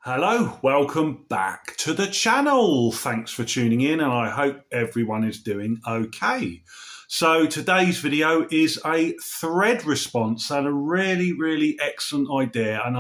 Hello, welcome back to the channel. Thanks for tuning in and I hope everyone is doing okay. So today's video is a thread response and a really excellent idea, and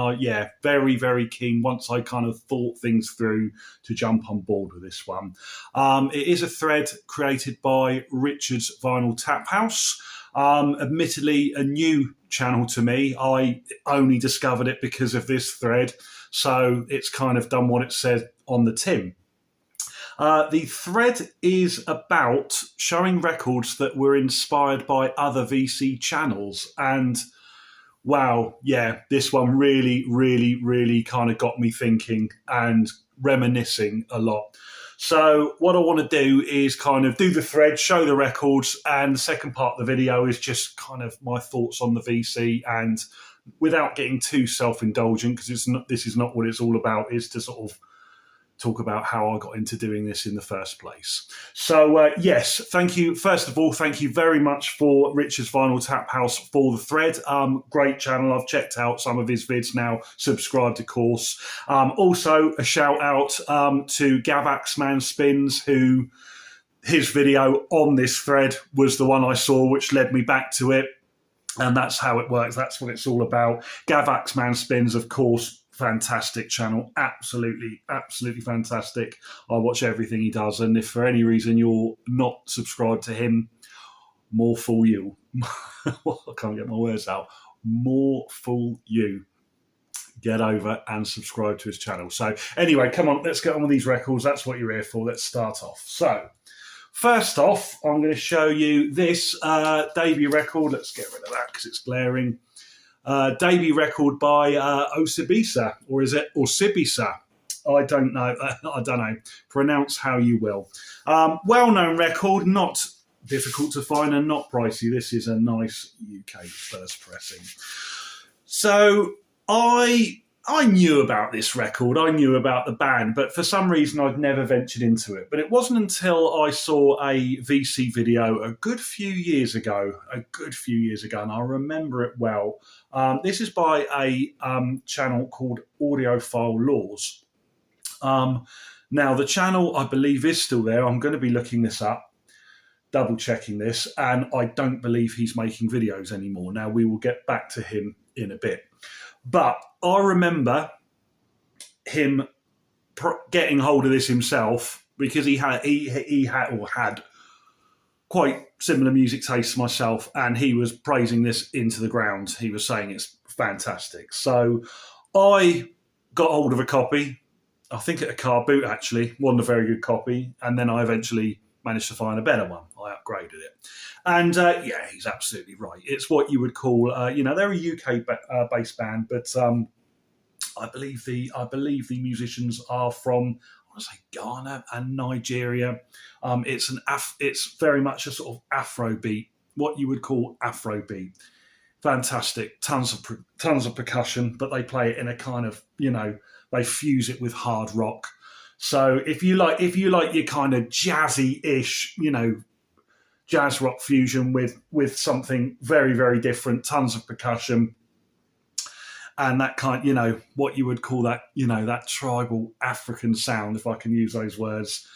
very keen once I kind of thought things through to jump on board with this one. It is a thread created by Richard's Vinyl Taphouse. Admittedly a new channel to me. I only discovered it because of this thread. So it's kind of done what it said on the tin. The thread is about showing records that were inspired by other VC channels. And wow, yeah, this one really kind of got me thinking and reminiscing a lot. So what I want to do is kind of do the thread, show the records, and the second part of the video is just kind of my thoughts on the VC, and without getting too self-indulgent, because this is not what it's all about, is to sort of talk about how I got into doing this in the first place. So yes, thank you. First of all, thank you very much for Richard's Vinyl Taphouse for the thread. Great channel. I've checked out some of his vids now, subscribed of course. Also a shout out to Gavax Man Spins, who his video on this thread was the one I saw, which led me back to it. And that's how it works. That's what it's all about. Gavax Man Spins, of course, fantastic channel. Absolutely fantastic. I watch everything he does. And if for any reason you're not subscribed to him, more fool you. I can't get my words out. More fool you. Get over and subscribe to his channel. So anyway, come on, let's get on with these records. That's what you're here for. Let's start off. So first off, I'm going to show you this debut record. Let's get rid of that because it's glaring. Debut record by Oibisa, or is it Oibisa? I don't know. I don't know. Pronounce how you will. Well-known record, not difficult to find and not pricey. This is a nice UK first pressing. So I knew about this record, I knew about the band, but for some reason I'd never ventured into it. But it wasn't until I saw a VC video a good few years ago, and I remember it well. This is by a channel called Audiophile Laws. Now, the channel, I believe, is still there. I'm going to be looking this up, double checking this, and I don't believe he's making videos anymore. Now, we will get back to him in a bit. But I remember him getting hold of this himself because he had quite similar music tastes to myself, and he was praising this into the ground. He was saying it's fantastic. So I got hold of a copy, I think at a car boot actually, wasn't a very good copy, and then I eventually managed to find a better one. I upgraded it. And yeah, he's absolutely right. It's what you would call, they're a UK-based band, but I believe the musicians are from, I want to say, Ghana and Nigeria. It's very much a sort of Afrobeat, what you would call Afrobeat. Fantastic, tons of percussion, but they play it in a kind of, they fuse it with hard rock. So if you like your kind of jazzy-ish, jazz rock fusion with something very different, tons of percussion, and that kind, what you would call that, that tribal African sound, if I can use those words,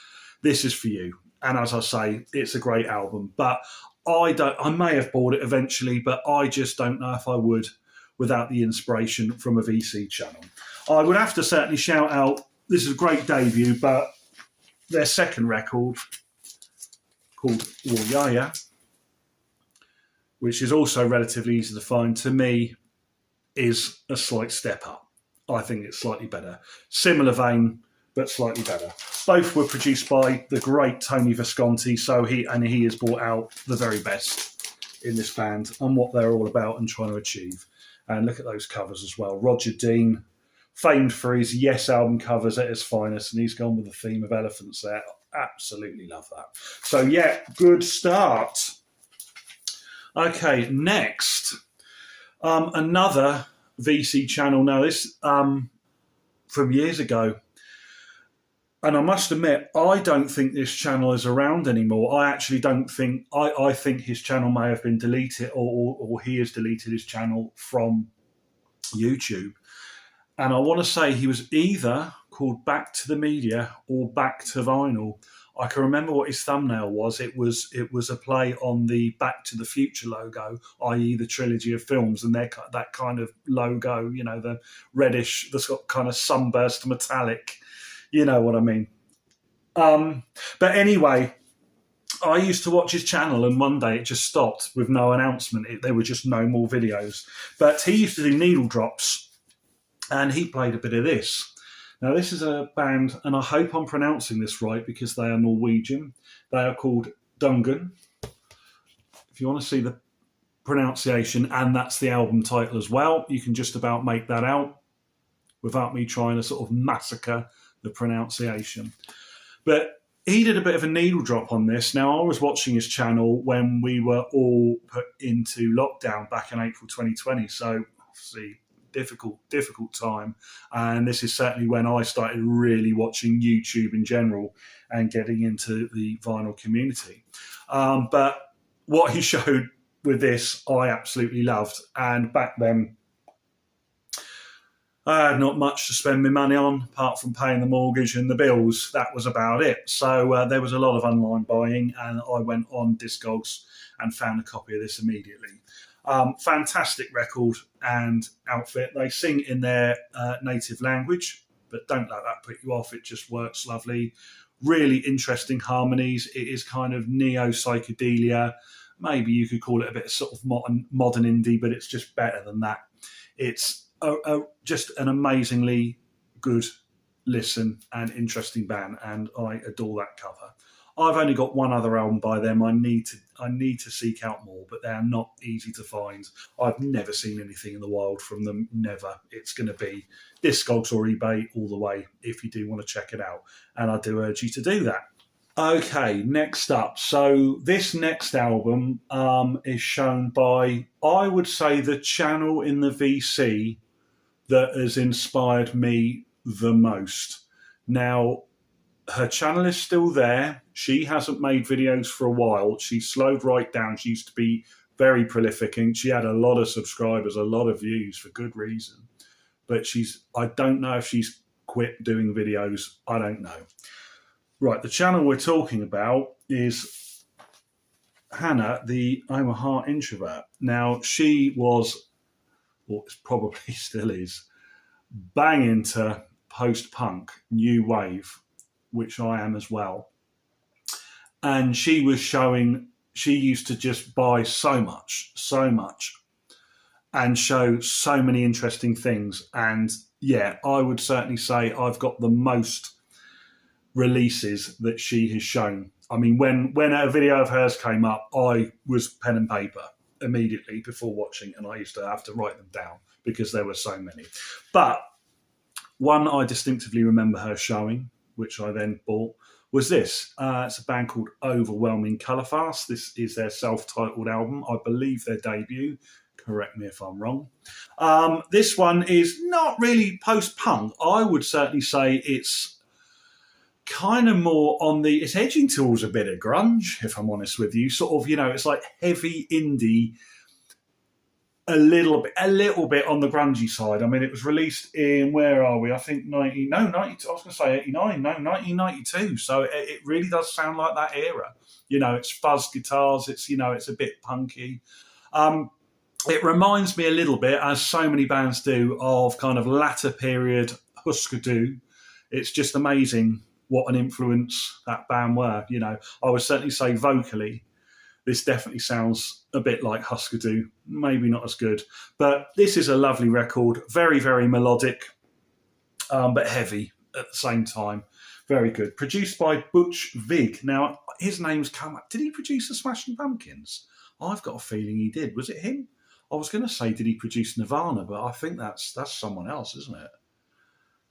this is for you. And as I say, it's a great album, but I may have bought it eventually, but I just don't know if I would without the inspiration from a VC channel. I would have to certainly shout out, this is a great debut, but their second record, called Warrior, which is also relatively easy to find, to me is a slight step up. I think it's slightly better. Similar vein, but slightly better. Both were produced by the great Tony Visconti, so he has brought out the very best in this band and what they're all about and trying to achieve. And look at those covers as well. Roger Dean, famed for his Yes album covers at his finest, and he's gone with the theme of elephants there. Absolutely love that. So yeah, good start. Okay, next, another VC channel. Now this from years ago, and I must admit, I don't think this channel is around anymore. I actually don't think. I think his channel may have been deleted, or he has deleted his channel from YouTube. And I want to say he was either called Back to the Media or Back to Vinyl. I can remember what his thumbnail was. It was a play on the Back to the Future logo, i.e. the trilogy of films, and that kind of logo, you know, the reddish, the sort of kind of sunburst metallic, you know what I mean. But anyway, I used to watch his channel, and one day it just stopped with no announcement. There were just no more videos. But he used to do needle drops, and he played a bit of this. Now, this is a band, and I hope I'm pronouncing this right because they are Norwegian. They are called Dungen. If you want to see the pronunciation, and that's the album title as well, you can just about make that out without me trying to sort of massacre the pronunciation. But he did a bit of a needle drop on this. Now, I was watching his channel when we were all put into lockdown back in April 2020, so obviously difficult time, and this is certainly when I started really watching YouTube in general and getting into the vinyl community. But what he showed with this, I absolutely loved, and back then I had not much to spend my money on apart from paying the mortgage and the bills. That was about it. So there was a lot of online buying, and I went on Discogs and found a copy of this immediately. Fantastic record and outfit. They sing in their native language, but don't let that put you off. It just works lovely. Really interesting harmonies. It is kind of neo-psychedelia. Maybe you could call it a bit of sort of modern indie, but it's just better than that. It's just an amazingly good listen and interesting band, and I adore that cover. I've only got one other album by them. I need to seek out more, but they are not easy to find. I've never seen anything in the wild from them. Never. It's going to be Discogs or eBay all the way if you do want to check it out, and I do urge you to do that. Okay, next up. So this next album is shown by, I would say, the channel in the VC that has inspired me the most. Now, her channel is still there. She hasn't made videos for a while. She slowed right down. She used to be very prolific, and she had a lot of subscribers, a lot of views for good reason. But I don't know if she's quit doing videos. I don't know. Right, the channel we're talking about is Hannah, the I'm a Heart Introvert. Now, she was, or probably still is, bang into post-punk, new wave, which I am as well. And she was showing, she used to just buy so much, and show so many interesting things. And yeah, I would certainly say I've got the most releases that she has shown. I mean, when a video of hers came up, I was pen and paper immediately before watching, and I used to have to write them down because there were so many. But one I distinctively remember her showing, which I then bought, was this. It's a band called Overwhelming Colorfast. This is their self-titled album. I believe their debut. Correct me if I'm wrong. This one is not really post-punk. I would certainly say it's kind of more on the, it's edging towards a bit of grunge, if I'm honest with you. Sort of, you know, it's like heavy indie, a little bit on the grungy side. I mean, it was released in, where are we? I think 1992. So it really does sound like that era. You know, it's fuzz guitars. It's, you know, it's a bit punky. It reminds me a little bit, as so many bands do, of kind of latter period Husker Du. It's just amazing what an influence that band were. You know, I would certainly say vocally, this definitely sounds a bit like Husker Du, maybe not as good. But this is a lovely record, very, very melodic, but heavy at the same time. Very good. Produced by Butch Vig. Now, his name's come up. Did he produce the Smashing Pumpkins? I've got a feeling he did. Was it him? I was going to say, did he produce Nirvana? But I think that's someone else, isn't it?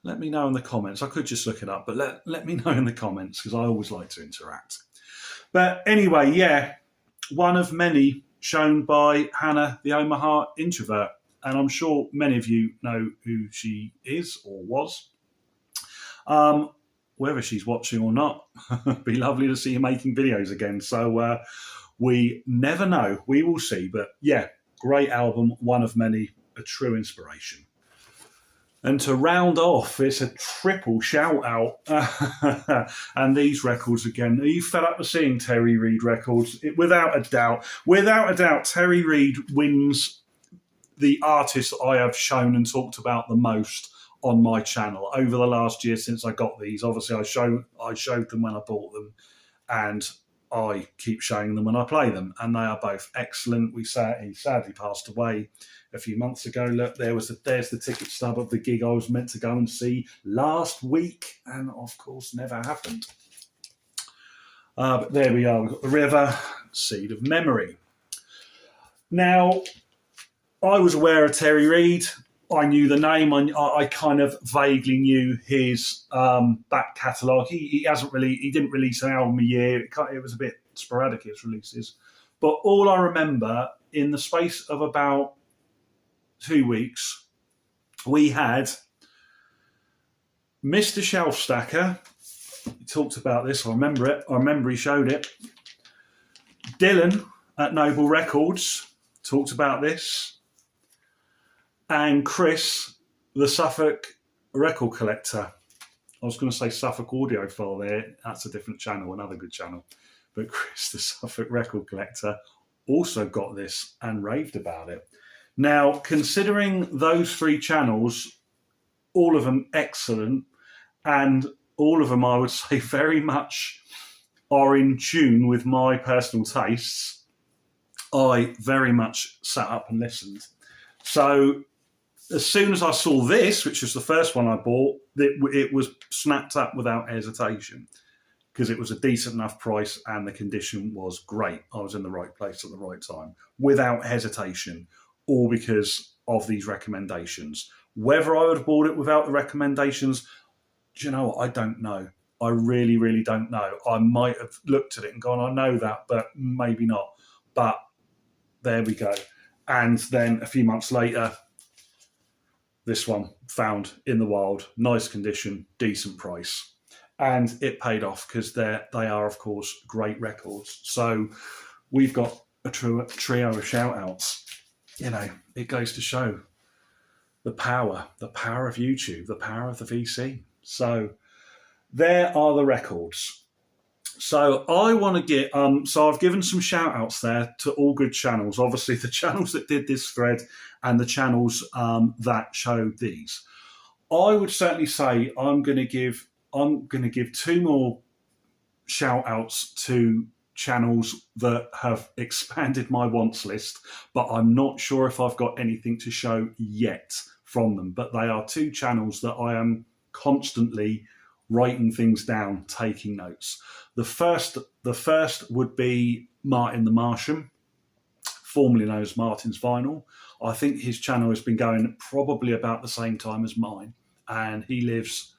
Let me know in the comments. I could just look it up, but let me know in the comments, because I always like to interact. But anyway, yeah, one of many shown by Hannah, the Omaha introvert. And I'm sure many of you know who she is or was. Whether she's watching or not, it'd be lovely to see you making videos again. So we never know. We will see. But yeah, great album, one of many, a true inspiration. And to round off, it's a triple shout out. And these records again. Are you fed up with seeing Terry Reid records? Without a doubt, Terry Reid wins the artist I have shown and talked about the most on my channel over the last year since I got these. Obviously, I showed them when I bought them, and I keep showing them when I play them, and they are both excellent. He sadly passed away a few months ago. Look, there's the ticket stub of the gig I was meant to go and see last week, and of course never happened. But there we are. We've got The River, Seed of Memory. Now, I was aware of Terry Reid. I knew the name. I kind of vaguely knew his back catalogue. He didn't release an album a year. It was a bit sporadic, his releases. But all I remember, in the space of about 2 weeks, we had Mr. Shelf Stacker. He talked about this. I remember it. I remember he showed it. Dylan at Noble Records talked about this. And Chris, the Suffolk record collector. I was going to say Suffolk Audiophile there. That's a different channel, another good channel. But Chris, the Suffolk record collector, also got this and raved about it. Now, considering those 3 channels, all of them excellent, and all of them, I would say, very much are in tune with my personal tastes, I very much sat up and listened. So as soon as I saw this, which was the first one I bought, it was snapped up without hesitation, because it was a decent enough price and the condition was great. I was in the right place at the right time, without hesitation, all because of these recommendations. Whether I would have bought it without the recommendations, do you know what? I don't know. I really, really don't know. I might have looked at it and gone, I know that, but maybe not. But there we go. And then a few months later, this one found in the wild, nice condition, decent price. And it paid off, because they are, of course, great records. So we've got a trio of shout-outs. You know, it goes to show the power of YouTube, the power of the VC. So there are the records. So I want to get, so I've given some shout outs there to all good channels. Obviously the channels that did this thread and the channels that showed these. I would certainly say I'm going to give 2 more shout outs to channels that have expanded my wants list, but I'm not sure if I've got anything to show yet from them. But they are 2 channels that I am constantly writing things down, taking notes. The first would be Martin the Martian, formerly known as Martin's Vinyl. I think his channel has been going probably about the same time as mine, and he lives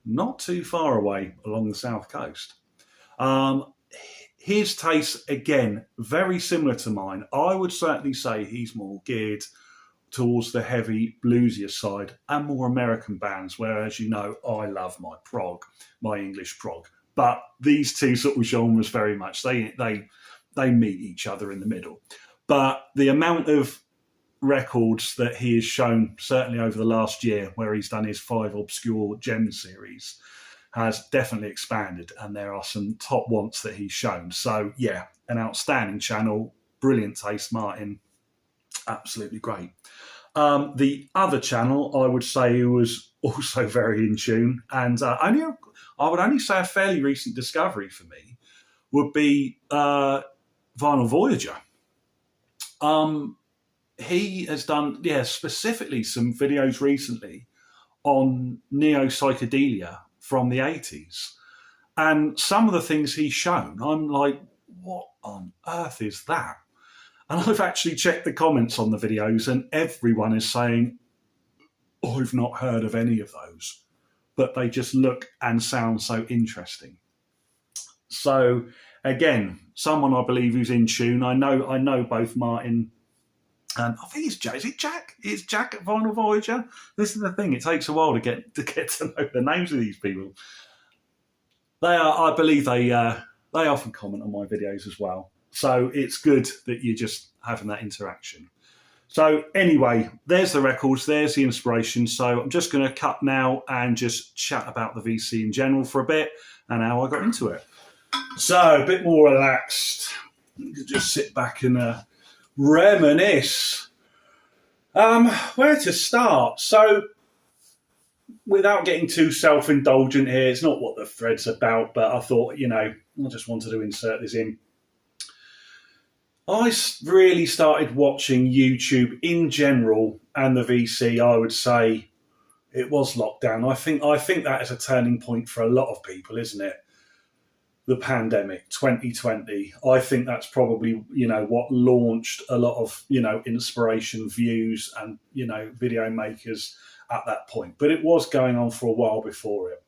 not too far away along the south coast. His taste, again, very similar to mine. I would certainly say he's more geared towards the heavy, bluesier side and more American bands, whereas, you know, I love my prog, my English prog. But these 2 sort of genres very much, they meet each other in the middle. But the amount of records that he has shown, certainly over the last year, where he's done his 5 Obscure Gems series, has definitely expanded, and there are some top wants that he's shown. So, yeah, an outstanding channel, brilliant taste, Martin, absolutely great. The other channel, I would say, who was also very in tune, and I would only say a fairly recent discovery for me, would be Vinyl Voyager. He has done, specifically some videos recently on neo-psychedelia from the 80s. And some of the things he's shown, I'm like, what on earth is that? And I've actually checked the comments on the videos, and everyone is saying, I've not heard of any of those, but they just look and sound so interesting. So again, someone I believe who's in tune. I know both Martin and I think it's Jack. Is it Jack? It's Jack at Vinyl Voyager. This is the thing. It takes a while to get to know the names of these people. They are, I believe, they often comment on my videos as well. So it's good that you're just having that interaction. So anyway, there's the records, there's the inspiration. So I'm just going to cut now and just chat about the VC in general for a bit and how I got into it. So a bit more relaxed. You can just sit back and reminisce. Where to start? So without getting too self-indulgent here, it's not what the thread's about, but I thought, I just wanted to insert this in. I really started watching YouTube in general and the VC, I would say it was lockdown. I think that is a turning point for a lot of people, isn't it? The pandemic, 2020. I think that's probably, what launched a lot of, inspiration, views and, video makers at that point. But it was going on for a while before it.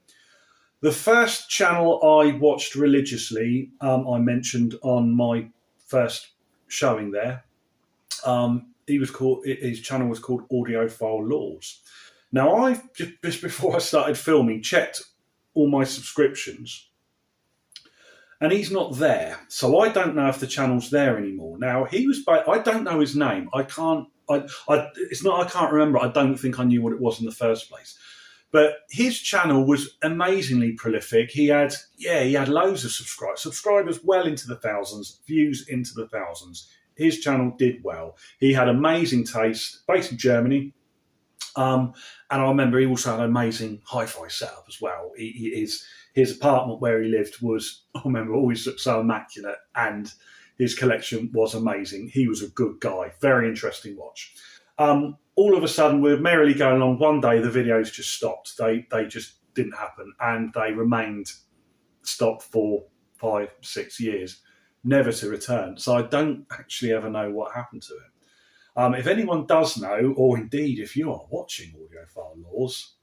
The first channel I watched religiously, I mentioned on my first showing there. His channel was called Audiophile Laws. Now, I just before I started filming, checked all my subscriptions, and he's not there. So I don't know if the channel's there anymore. Now I don't know his name. I can't remember. I don't think I knew what it was in the first place. But his channel was amazingly prolific. He had loads of subscribers well into the thousands, views into the thousands. His channel did well. He had amazing taste, based in Germany. And I remember he also had an amazing hi-fi setup as well. His apartment where he lived always looked so immaculate, and his collection was amazing. He was a good guy, very interesting watch. All of a sudden, we're merrily going along. One day, the videos just stopped. They just didn't happen, and they remained stopped for 5-6 years, never to return. So I don't actually ever know what happened to him. If anyone does know, or indeed if you are watching Audiophile Laws,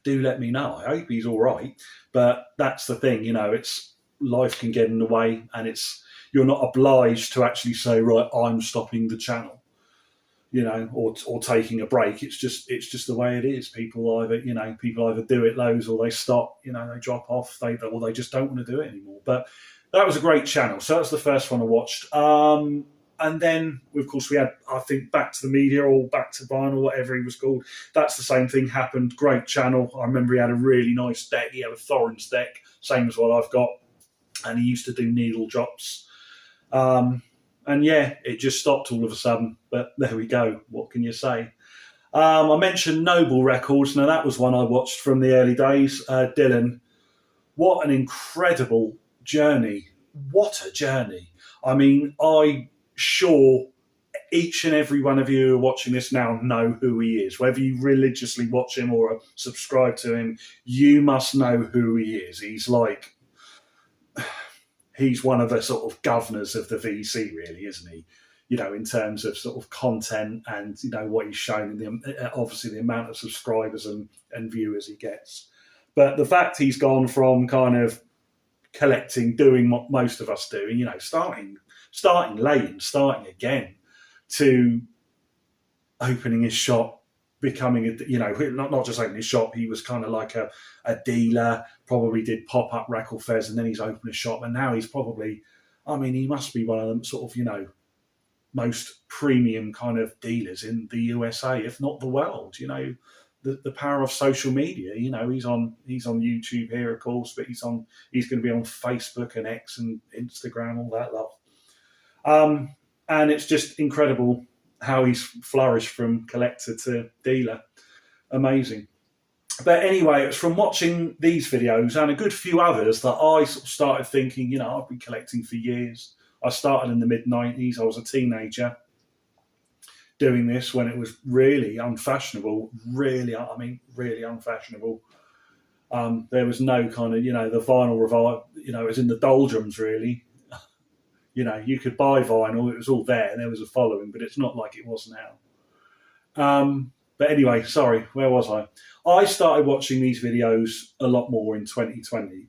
do let me know. I hope he's all right. But that's the thing, it's life can get in the way, and you're not obliged to actually say, right, I'm stopping the channel. Or taking a break. It's just the way it is. People either do it loads, or they stop. They drop off. They just don't want to do it anymore. But that was a great channel. So that's the first one I watched. And then, of course, we had, I think, Back to the Media or Back to Vinyl, whatever he was called. That's the same thing happened. Great channel. I remember he had a really nice deck. He had a Thorens deck, same as what I've got, and he used to do needle drops. And yeah, it just stopped all of a sudden. But there we go. What can you say? I mentioned Noble Records. Now, that was one I watched from the early days. Dylan, what an incredible journey. What a journey. I mean, I'm sure each and every one of you who are watching this now know who he is. Whether you religiously watch him or subscribe to him, you must know who he is. He's one of the sort of governors of the VC, really, isn't he? In terms of sort of content and, what he's shown, and obviously the amount of subscribers and viewers he gets. But the fact he's gone from kind of collecting, doing what most of us do, starting late and starting again, to opening his shop, becoming not just opening his shop, he was kind of like a dealer, probably did pop-up record fairs, and then he's opened a shop, and now he's probably, he must be one of them sort of, most premium kind of dealers in the USA, if not the world. The power of social media. He's on YouTube here, of course, but he's going to be on Facebook and X and Instagram, all that love. And it's just incredible how he's flourished from collector to dealer. Amazing. But anyway, it was from watching these videos and a good few others that I sort of started thinking, I've been collecting for years. I started in the mid-90s. I was a teenager doing this when it was really unfashionable, really unfashionable. There was no kind of, the vinyl revival, it was in the doldrums, really. You could buy vinyl, it was all there, and there was a following, but it's not like it was now. But anyway, sorry, where was I? I started watching these videos a lot more in 2020,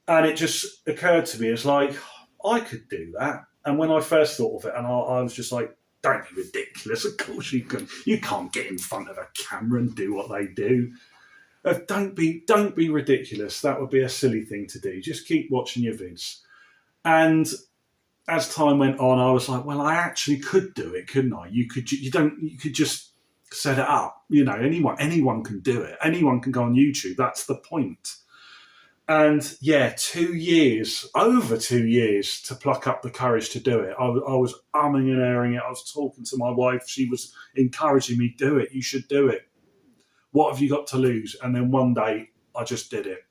and it just occurred to me, it's like, I could do that. And when I first thought of it, and I was just like, don't be ridiculous, of course you can. You can't get in front of a camera and do what they do. Don't be ridiculous. That would be a silly thing to do. Just keep watching your vids. And as time went on, I was like, well, I actually could do it, couldn't I? You could just set it up. You know, anyone can do it. Anyone can go on YouTube. That's the point. And yeah, 2 years, over 2 years to pluck up the courage to do it. I was umming and ahhing it. I was talking to my wife. She was encouraging me, do it. You should do it. What have you got to lose? And then one day I just did it.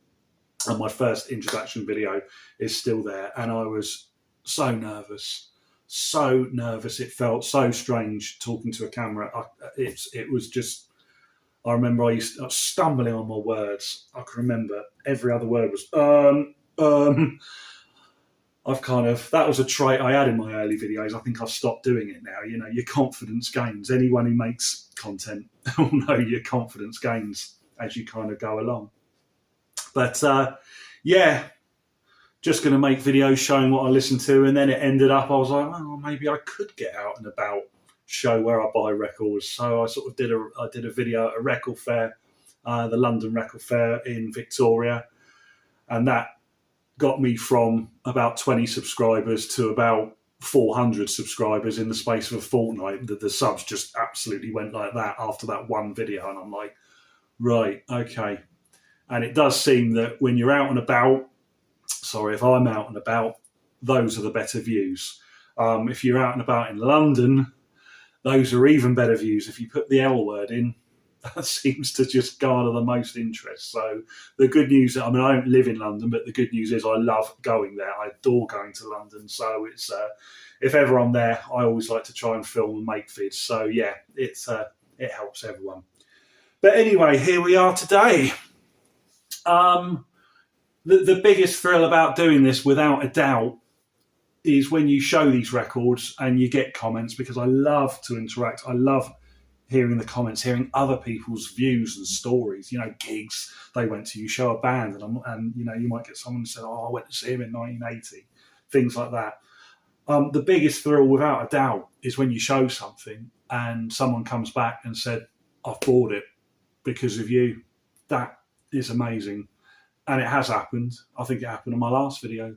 And my first introduction video is still there. And I was so nervous. It felt so strange talking to a camera. It was just, I remember I was stumbling on my words. I can remember every other word was, that was a trait I had in my early videos. I think I've stopped doing it now. You know, your confidence gains. Anyone who makes content will know your confidence gains as you kind of go along. But yeah, just going to make videos showing what I listen to. And then it ended up, I was like, oh, maybe I could get out and about, show where I buy records. So I sort of did a video at a record fair, the London Record Fair in Victoria. And that got me from about 20 subscribers to about 400 subscribers in the space of a fortnight. The subs just absolutely went like that after that one video. And I'm like, right, okay. And it does seem that when you're out and about, if I'm out and about, those are the better views. If you're out and about in London, those are even better views. If you put the L word in, that seems to just garner the most interest. So the good news, I mean, I don't live in London, but the good news is I love going there. I adore going to London. So it's if ever I'm there, I always like to try and film and make vids. So yeah, it helps everyone. But anyway, here we are today. The biggest thrill about doing this, without a doubt, is when you show these records and you get comments, because I love to interact. I love hearing the comments, hearing other people's views and stories. You know, gigs they went to. You show a band, and you know, you might get someone who said, "Oh, I went to see him in 1980," things like that. The biggest thrill, without a doubt, is when you show something and someone comes back and said, "I've bought it because of you." That is amazing. And it has happened. I think it happened in my last video.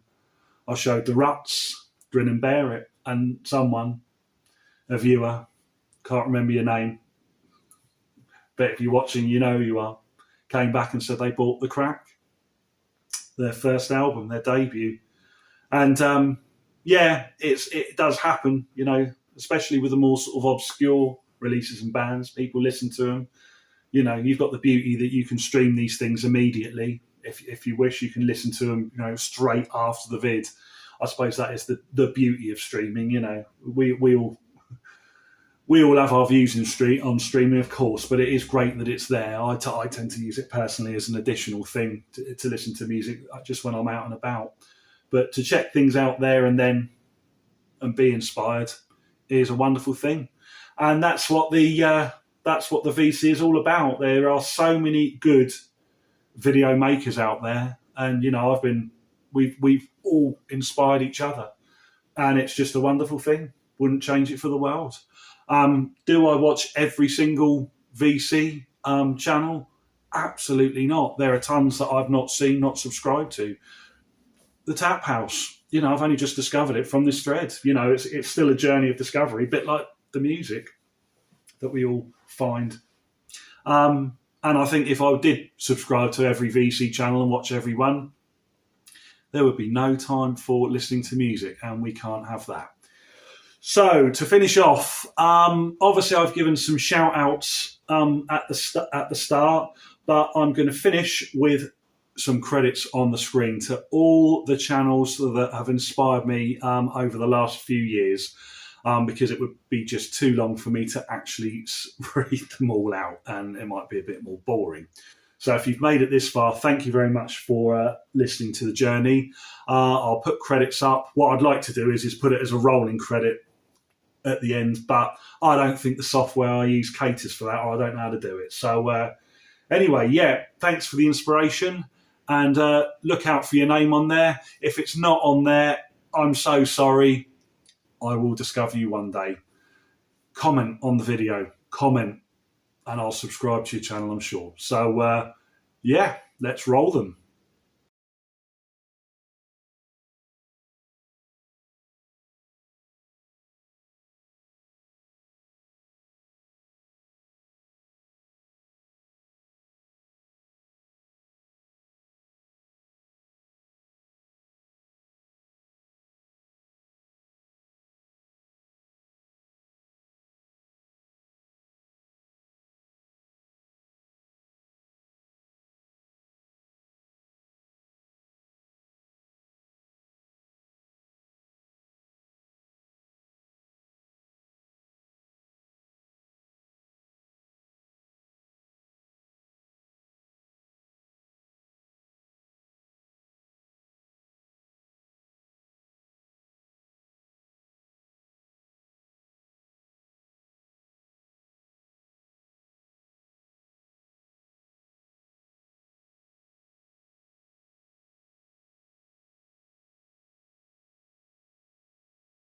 I showed the Ruts, Grin and Bear It, and someone, a viewer, can't remember your name, but if you're watching, you know who you are, came back and said they bought The Crack, their first album, their debut. And yeah, it does happen, you know, especially with the more sort of obscure releases and bands. People listen to them. You know, you've got the beauty that you can stream these things immediately. If you wish, you can listen to them, you know, straight after the vid. I suppose that is the beauty of streaming. You know, we all have our views on streaming, of course, but it is great that it's there. I tend to use it personally as an additional thing to listen to music just when I'm out and about. But to check things out there and be inspired is a wonderful thing, and that's what the VC is all about. There are so many good video makers out there, and you know, we've all inspired each other, and it's just a wonderful thing. Wouldn't change it for the world. Do I watch every single VC channel? Absolutely not. There are tons that I've not seen, not subscribed to. The Taphouse, you know, I've only just discovered it from this thread. You know, it's still a journey of discovery, a bit like the music that we all find. And I think if I did subscribe to every VC channel and watch every one, there would be no time for listening to music, and we can't have that. So to finish off, obviously I've given some shout outs at the start, but I'm going to finish with some credits on the screen to all the channels that have inspired me over the last few years. Because it would be just too long for me to actually read them all out, and it might be a bit more boring. So if you've made it this far, thank you very much for listening to the journey. I'll put credits up. What I'd like to do is put it as a rolling credit at the end, but I don't think the software I use caters for that, or I don't know how to do it. So anyway, yeah, thanks for the inspiration, and look out for your name on there. If it's not on there, I'm so sorry. I will discover you one day. Comment on the video, comment, and I'll subscribe to your channel, I'm sure. So, yeah, let's roll them.